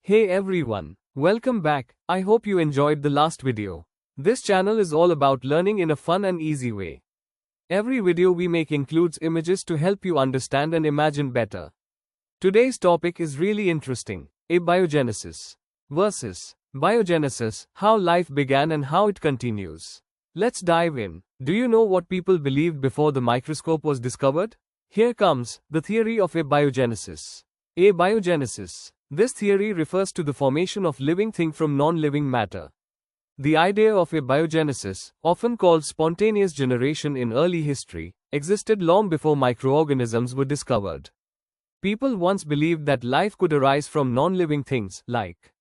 Hey everyone, welcome back. I hope you enjoyed the last video. This channel is all about learning in a fun and easy way. Every video we make includes images to help you understand and imagine better. Today's topic is really interesting: abiogenesis versus biogenesis, how life began and how it continues. Let's dive in. Do you know what people believed before the microscope was discovered? Here comes the theory of abiogenesis. Abiogenesis. This theory refers to the formation of living thing from non-living matter. The idea of abiogenesis, often called spontaneous generation in early history, existed long before microorganisms were discovered. People once believed that life could arise from non-living things, like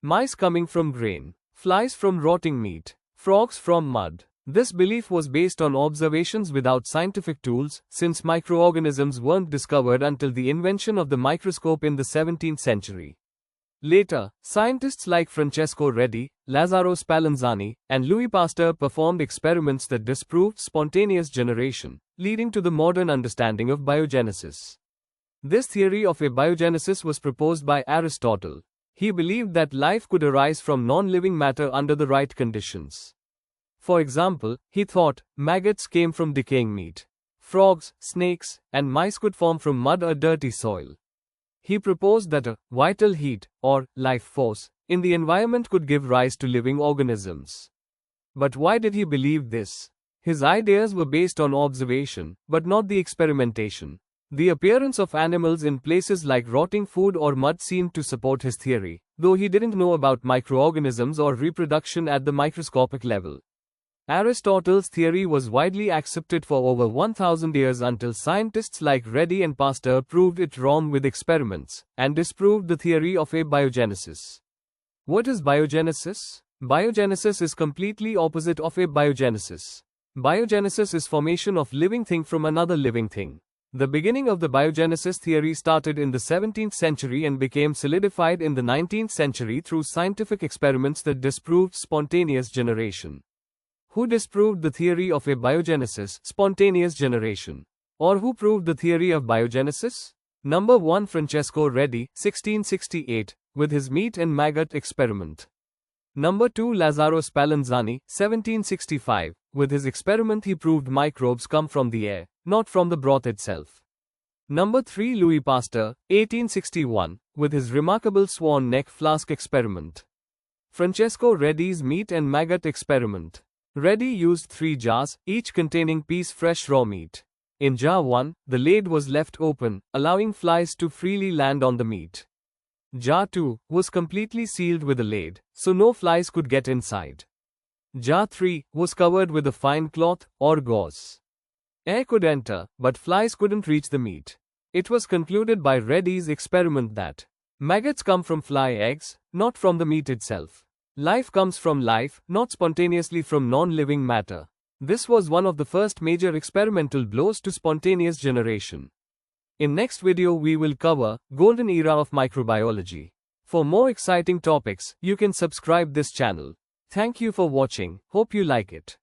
mice coming from grain, flies from rotting meat, frogs from mud. This belief was based on observations without scientific tools, since microorganisms weren't discovered until the invention of the microscope in the 17th century. Later, scientists like Francesco Redi, Lazzaro Spallanzani, and Louis Pasteur performed experiments that disproved spontaneous generation, leading to the modern understanding of biogenesis. This theory of abiogenesis was proposed by Aristotle. He believed that life could arise from non-living matter under the right conditions. For example, he thought maggots came from decaying meat. Frogs, snakes, and mice could form from mud or dirty soil. He proposed that a vital heat, or life force, in the environment could give rise to living organisms. But why did he believe this? His ideas were based on observation, but not the experimentation. The appearance of animals in places like rotting food or mud seemed to support his theory, though he didn't know about microorganisms or reproduction at the microscopic level. Aristotle's theory was widely accepted for over 1,000 years until scientists like Redi and Pasteur proved it wrong with experiments, and disproved the theory of abiogenesis. What is biogenesis? Biogenesis is completely opposite of abiogenesis. Biogenesis is formation of living thing from another living thing. The beginning of the biogenesis theory started in the 17th century and became solidified in the 19th century through scientific experiments that disproved spontaneous generation. Who disproved the theory of abiogenesis, spontaneous generation? Or who proved the theory of biogenesis? Number 1, Francesco Redi, 1668, with his meat and maggot experiment. Number 2, Lazzaro Spallanzani, 1765, with his experiment he proved microbes come from the air, not from the broth itself. Number 3, Louis Pasteur, 1861, with his remarkable swan neck flask experiment. Francesco Redi's meat and maggot experiment. Redi used 3 jars, each containing piece fresh raw meat. In jar 1, the lid was left open, allowing flies to freely land on the meat. Jar 2 was completely sealed with a lid, so no flies could get inside. Jar 3 was covered with a fine cloth or gauze. Air could enter, but flies couldn't reach the meat. It was concluded by Redi's experiment that maggots come from fly eggs, not from the meat itself. Life comes from life, not spontaneously from non-living matter. This was one of the first major experimental blows to spontaneous generation. In next video we will cover Golden Era of Microbiology. For more exciting topics, you can subscribe this channel. Thank you for watching, hope you like it.